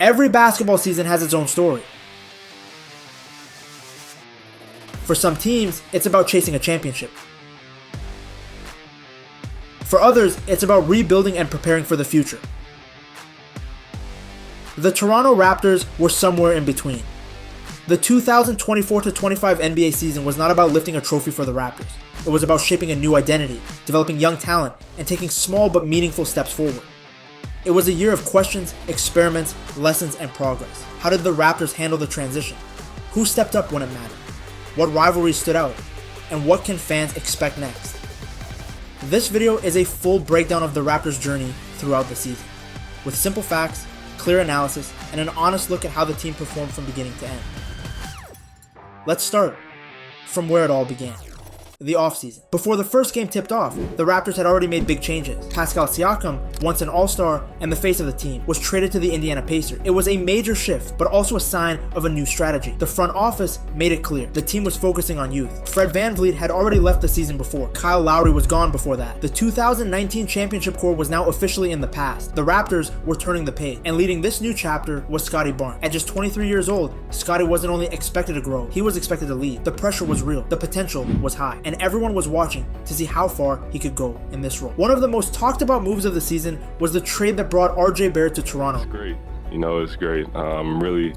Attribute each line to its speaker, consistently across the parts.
Speaker 1: Every basketball season has its own story. For some teams, it's about chasing a championship. For others, it's about rebuilding and preparing for the future. The Toronto Raptors were somewhere in between. The 2024-25 NBA season was not about lifting a trophy for the Raptors. It was about shaping a new identity, developing young talent, and taking small but meaningful steps forward. It was a year of questions, experiments, lessons, and progress. How did the Raptors handle the transition? Who stepped up when it mattered? What rivalries stood out? And what can fans expect next? This video is a full breakdown of the Raptors' journey throughout the season, with simple facts, clear analysis, and an honest look at how the team performed from beginning to end. Let's start from where it all began. The offseason. Before the first game tipped off, the Raptors had already made big changes. Pascal Siakam, once an all-star and the face of the team, was traded to the Indiana Pacers. It was a major shift, but also a sign of a new strategy. The front office made it clear the team was focusing on youth. Fred VanVleet had already left the season before. Kyle Lowry was gone before that. The 2019 championship core was now officially in the past. The Raptors were turning the page, and leading this new chapter was Scottie Barnes. At just 23 years old, Scottie wasn't only expected to grow, he was expected to lead. The pressure was real, the potential was high, and everyone was watching to see how far he could go in this role. One of the most talked about moves of the season was the trade that brought RJ Barrett to Toronto.
Speaker 2: It's great. It's great. I'm really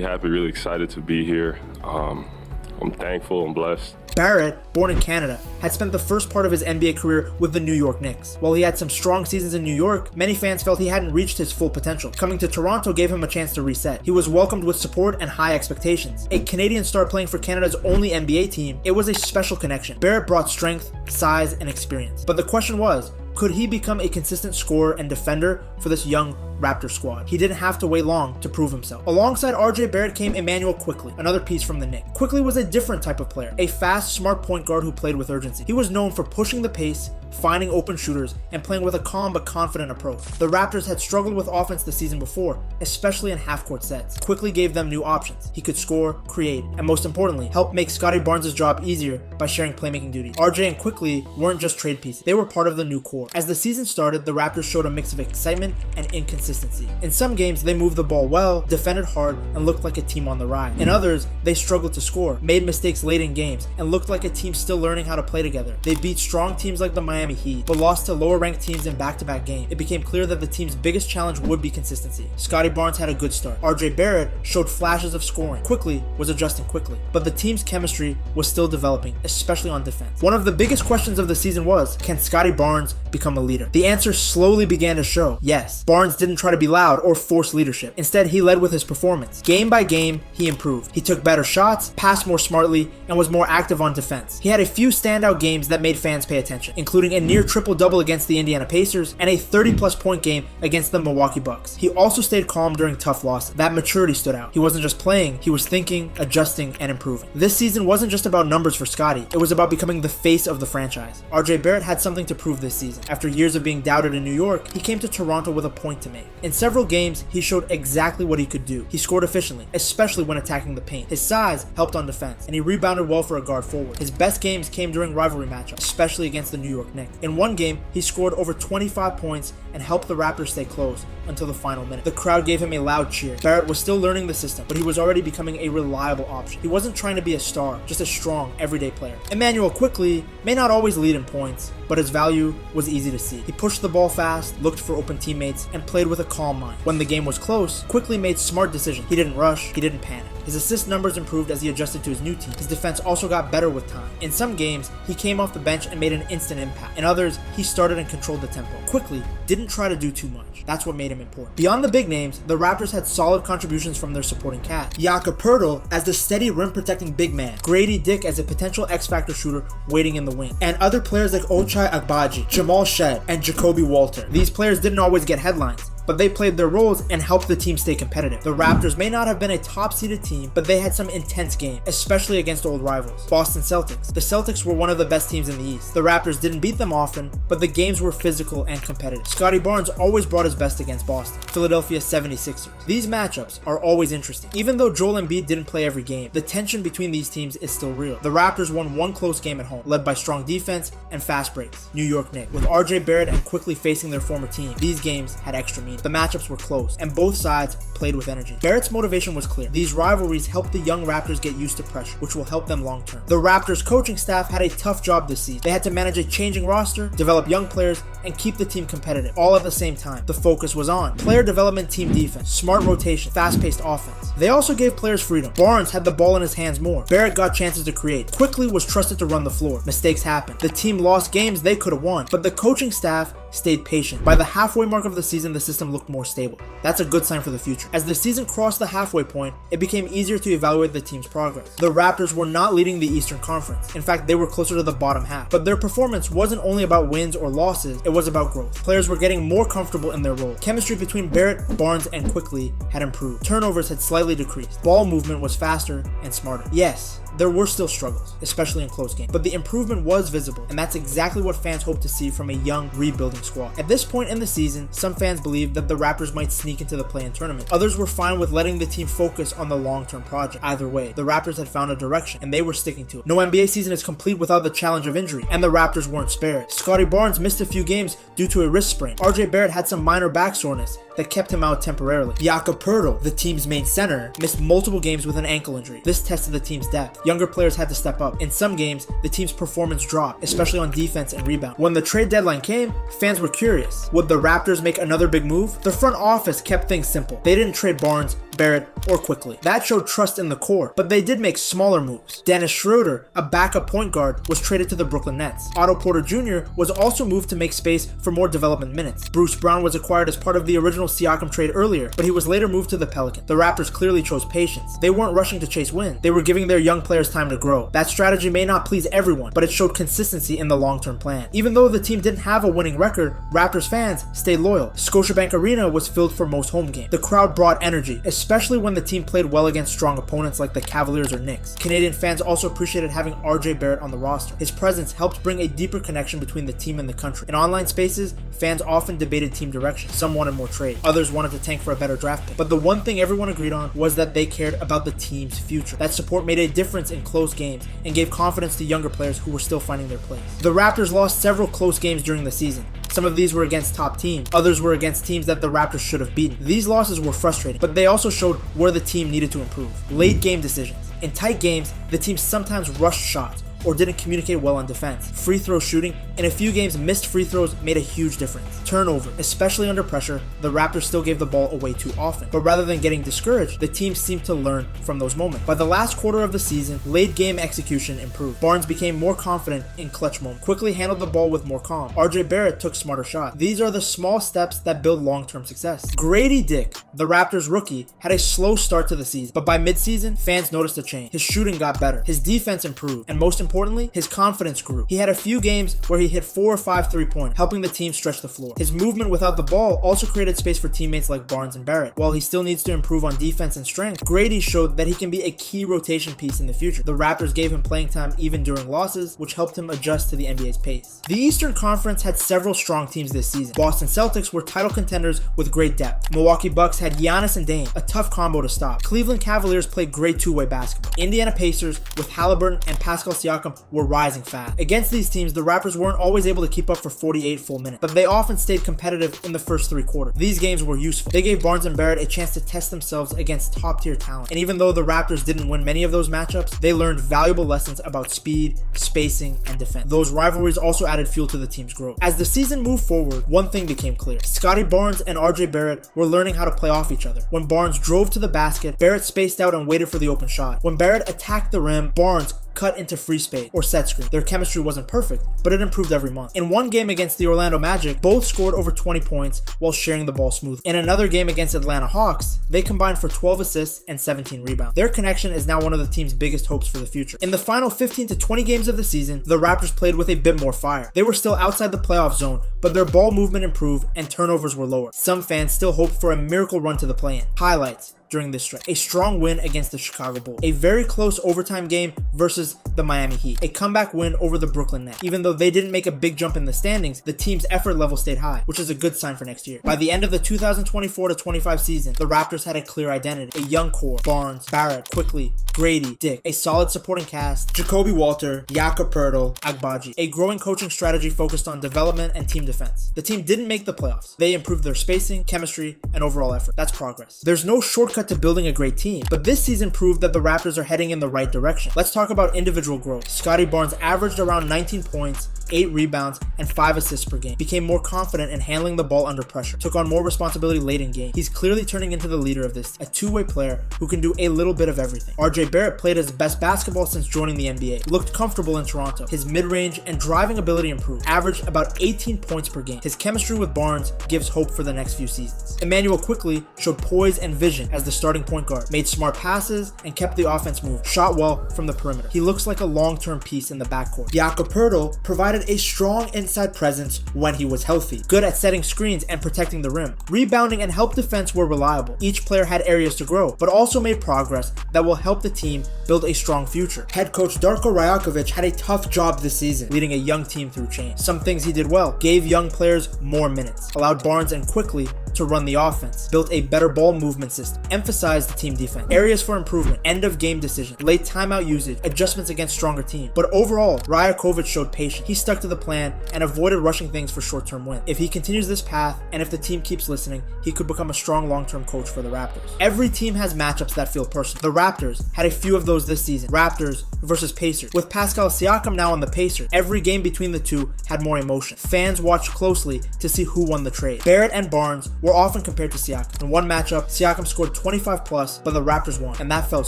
Speaker 2: happy, really excited to be here. I'm thankful and blessed.
Speaker 1: Barrett, born in Canada, had spent the first part of his NBA career with the New York Knicks. While he had some strong seasons in New York, many fans felt he hadn't reached his full potential. Coming to Toronto gave him a chance to reset. He was welcomed with support and high expectations. A Canadian star playing for Canada's only NBA team, it was a special connection. Barrett brought strength, size, and experience. But the question was, could he become a consistent scorer and defender for this young Raptor squad? He didn't have to wait long to prove himself. Alongside RJ Barrett came Emmanuel Quickley, another piece from the Knicks. Quickley was a different type of player, a fast, smart point guard who played with urgency. He was known for pushing the pace, finding open shooters, and playing with a calm but confident approach. The Raptors had struggled with offense the season before, especially in half-court sets. Quickley gave them new options. He could score, create, and most importantly, help make Scottie Barnes' job easier by sharing playmaking duties. RJ and Quickley weren't just trade pieces, they were part of the new core. As the season started, the Raptors showed a mix of excitement and inconsistency. In some games, they moved the ball well, defended hard, and looked like a team on the rise. In others, they struggled to score, made mistakes late in games, and looked like a team still learning how to play together. They beat strong teams like the Miami Heat, but lost to lower-ranked teams in back-to-back games. It became clear that the team's biggest challenge would be consistency. Scottie Barnes had a good start. RJ Barrett showed flashes of scoring. Quickley was adjusting quickly, but the team's chemistry was still developing, especially on defense. One of the biggest questions of the season was, can Scottie Barnes become a leader? The answer slowly began to show. Yes, Barnes didn't try to be loud or force leadership. Instead, he led with his performance. Game by game, he improved. He took better shots, passed more smartly, and was more active on defense. He had a few standout games that made fans pay attention, including a near triple-double against the Indiana Pacers and a 30-plus point game against the Milwaukee Bucks. He also stayed calm during tough losses. That maturity stood out. He wasn't just playing, he was thinking, adjusting, and improving. This season wasn't just about numbers for Scottie, it was about becoming the face of the franchise. RJ Barrett had something to prove this season. After years of being doubted in New York, he came to Toronto with a point to make. In several games, he showed exactly what he could do. He scored efficiently, especially when attacking the paint. His size helped on defense, and he rebounded well for a guard forward. His best games came during rivalry matchups, especially against the New York Knicks. In one game, he scored over 25 points and helped the Raptors stay close until the final minute. The crowd gave him a loud cheer. Barrett was still learning the system, but he was already becoming a reliable option. He wasn't trying to be a star, just a strong, everyday player. Emmanuel Quickley may not always lead in points, but his value was easy to see. He pushed the ball fast, looked for open teammates, and played with a calm mind. When the game was close, Quickley made smart decisions. He didn't rush, he didn't panic. His assist numbers improved as he adjusted to his new team. His defense also got better with time. In some games, he came off the bench and made an instant impact. In others, he started and controlled the tempo. Quickley didn't try to do too much. That's what made him important. Beyond the big names, the Raptors had solid contributions from their supporting cast. Jakob Poeltl as the steady rim-protecting big man, Grady Dick as a potential X-Factor shooter waiting in the wing, and other players like Ochai Agbaji, Jamal Shead, and Jacoby Walter. These players didn't always get headlines, but they played their roles and helped the team stay competitive. The Raptors may not have been a top-seeded team, but they had some intense games, especially against old rivals. Boston Celtics. The Celtics were one of the best teams in the East. The Raptors didn't beat them often, but the games were physical and competitive. Scottie Barnes always brought his best against Boston. Philadelphia 76ers. These matchups are always interesting. Even though Joel Embiid didn't play every game, the tension between these teams is still real. The Raptors won one close game at home, led by strong defense and fast breaks. New York Knicks. With RJ Barrett and Quickley facing their former team, these games had extra meaning. The matchups were close, and both sides played with energy. Barrett's motivation was clear. These rivalries helped the young Raptors get used to pressure, which will help them long term. The Raptors coaching staff had a tough job this season. They had to manage a changing roster, develop young players, and keep the team competitive, all at the same time. The focus was on player development, team defense, smart rotation, fast-paced offense. They also gave players freedom. Barnes had the ball in his hands more. Barrett got chances to create. Quickly was trusted to run the floor. Mistakes happened. The team lost games they could have won, but the coaching staff stayed patient. By the halfway mark of the season, the system looked more stable. That's a good sign for the future. As the season crossed the halfway point, it became easier to evaluate the team's progress. The Raptors were not leading the Eastern Conference. In fact, they were closer to the bottom half. But their performance wasn't only about wins or losses, it was about growth. Players were getting more comfortable in their role. Chemistry between Barrett, Barnes, and Quickly had improved. Turnovers had slightly decreased. Ball movement was faster and smarter. Yes, there were still struggles, especially in close games, but the improvement was visible, and that's exactly what fans hope to see from a young, rebuilding squad. At this point in the season, some fans believed that the Raptors might sneak into the play-in tournament. Others were fine with letting the team focus on the long-term project. Either way, the Raptors had found a direction, and they were sticking to it. No NBA season is complete without the challenge of injury, and the Raptors weren't spared. Scottie Barnes missed a few games due to a wrist sprain. RJ Barrett had some minor back soreness that kept him out temporarily. Jakob Poeltl, the team's main center, missed multiple games with an ankle injury. This tested the team's depth. Younger players had to step up. In some games, the team's performance dropped, especially on defense and rebound. When the trade deadline came, fans were curious. Would the Raptors make another big move? The front office kept things simple. They didn't trade Barnes, Barrett, or Quickly. That showed trust in the core, but they did make smaller moves. Dennis Schroeder, a backup point guard, was traded to the Brooklyn Nets. Otto Porter Jr. was also moved to make space for more development minutes. Bruce Brown was acquired as part of the original Siakam trade earlier, but he was later moved to the Pelicans. The Raptors clearly chose patience. They weren't rushing to chase wins. They were giving their young players time to grow. That strategy may not please everyone, but it showed consistency in the long-term plan. Even though the team didn't have a winning record, Raptors fans stayed loyal. Scotiabank Arena was filled for most home games. The crowd brought energy, especially when the team played well against strong opponents like the Cavaliers or Knicks. Canadian fans also appreciated having RJ Barrett on the roster. His presence helped bring a deeper connection between the team and the country. In online spaces, fans often debated team direction. Some wanted more trade, others wanted to tank for a better draft pick. But the one thing everyone agreed on was that they cared about the team's future. That support made a difference in close games and gave confidence to younger players who were still finding their place. The Raptors lost several close games during the season. Some of these were against top teams, others were against teams that the Raptors should have beaten. These losses were frustrating, but they also showed where the team needed to improve. Late game decisions. In tight games, the team sometimes rushed shots or didn't communicate well on defense. Free throw shooting, in a few games, missed free throws made a huge difference. Turnover, especially under pressure, the Raptors still gave the ball away too often. But rather than getting discouraged, the team seemed to learn from those moments. By the last quarter of the season, late game execution improved. Barnes became more confident in clutch moments, quickly handled the ball with more calm. RJ Barrett took smarter shots. These are the small steps that build long-term success. Grady Dick, the Raptors rookie, had a slow start to the season, but by mid-season, fans noticed a change. His shooting got better, his defense improved, and most importantly, his confidence grew. He had a few games where he hit 4 or 5 3-pointers, helping the team stretch the floor. His movement without the ball also created space for teammates like Barnes and Barrett. While he still needs to improve on defense and strength, Grady showed that he can be a key rotation piece in the future. The Raptors gave him playing time even during losses, which helped him adjust to the NBA's pace. The Eastern Conference had several strong teams this season. Boston Celtics were title contenders with great depth. Milwaukee Bucks had Giannis and Dame, a tough combo to stop. Cleveland Cavaliers played great two-way basketball. Indiana Pacers with Halliburton and Pascal Siakam were rising fast. Against these teams, the Raptors weren't always able to keep up for 48 full minutes, but they often stayed competitive in the first 3 quarters. These games were useful. They gave Barnes and Barrett a chance to test themselves against top-tier talent. And even though the Raptors didn't win many of those matchups, they learned valuable lessons about speed, spacing, and defense. Those rivalries also added fuel to the team's growth. As the season moved forward, one thing became clear. Scottie Barnes and RJ Barrett were learning how to play off each other. When Barnes drove to the basket, Barrett spaced out and waited for the open shot. When Barrett attacked the rim, Barnes cut into free space or set screen. Their chemistry wasn't perfect, but it improved every month. In one game against the Orlando Magic, both scored over 20 points while sharing the ball smoothly. In another game against Atlanta Hawks, they combined for 12 assists and 17 rebounds. Their connection is now one of the team's biggest hopes for the future. In the final 15 to 20 games of the season, the Raptors played with a bit more fire. They were still outside the playoff zone, but their ball movement improved and turnovers were lower. Some fans still hoped for a miracle run to the play-in. Highlights: during this stretch. A strong win against the Chicago Bulls. A very close overtime game versus the Miami Heat. A comeback win over the Brooklyn Nets. Even though they didn't make a big jump in the standings, the team's effort level stayed high, which is a good sign for next year. By the end of the 2024-25 season, the Raptors had a clear identity. A young core: Barnes, Barrett, Quickly, Grady, Dick. A solid supporting cast: Jacoby Walter, Jakob Poeltl, Agbaji. A growing coaching strategy focused on development and team defense. The team didn't make the playoffs. They improved their spacing, chemistry, and overall effort. That's progress. There's no shortcut to building a great team, but this season proved that the Raptors are heading in the right direction. Let's talk about individual growth. Scotty Barnes averaged around 19 points, 8 rebounds, and 5 assists per game. Became more confident in handling the ball under pressure. Took on more responsibility late in game. He's clearly turning into the leader of this, a two-way player who can do a little bit of everything. RJ Barrett played his best basketball since joining the NBA. Looked comfortable in Toronto. His mid-range and driving ability improved. Averaged about 18 points per game. His chemistry with Barnes gives hope for the next few seasons. Emmanuel Quickly showed poise and vision as the starting point guard. Made smart passes and kept the offense moving. Shot well from the perimeter. He looks like a long-term piece in the backcourt. Jakob Poeltl provided a strong inside presence when he was healthy. Good at setting screens and protecting the rim. Rebounding and help defense were reliable. Each player had areas to grow, but also made progress that will help the team build a strong future. Head coach Darko Rajakovic had a tough job this season, leading a young team through change. Some things he did well: gave young players more minutes, allowed Barnes and Quickly to run the offense, built a better ball movement system, emphasized the team defense, areas for improvement, end of game decisions, late timeout usage, adjustments against stronger teams. But overall, Rajakovic showed patience. He stuck to the plan and avoided rushing things for short-term wins. If he continues this path, and if the team keeps listening, he could become a strong long-term coach for the Raptors. Every team has matchups that feel personal. The Raptors had a few of those this season. Raptors versus Pacers. With Pascal Siakam now on the Pacers, every game between the two had more emotion. Fans watched closely to see who won the trade. Barrett and Barnes were often compared to Siakam. In one matchup, Siakam scored 25 plus, but the Raptors won, and that felt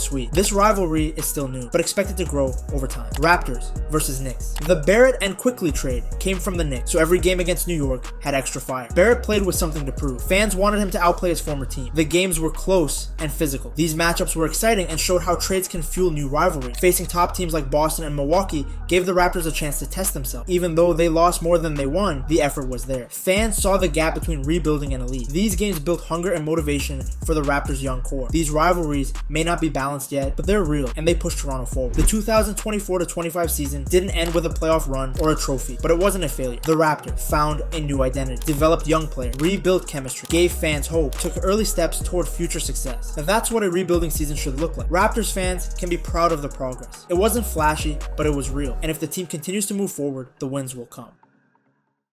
Speaker 1: sweet. This rivalry is still new, but expected to grow over time. Raptors versus Knicks. The Barrett and Quickly trade came from the Knicks, so every game against New York had extra fire. Barrett played with something to prove. Fans wanted him to outplay his former team. The games were close and physical. These matchups were exciting and showed how trades can fuel new rivalry. Facing top teams like Boston and Milwaukee gave the Raptors a chance to test themselves. Even though they lost more than they won, the effort was there. Fans saw the gap between rebuilding and elite. These games built hunger and motivation for the Raptors' young core. These rivalries may not be balanced yet, but they're real, and they push Toronto forward. The 2024-25 season didn't end with a playoff run or a trophy, but it wasn't a failure. The Raptors found a new identity, developed young players, rebuilt chemistry, gave fans hope, took early steps toward future success. And that's what a rebuilding season should look like. Raptors fans can be proud of the progress. It wasn't flashy, but it was real. And if the team continues to move forward, the wins will come.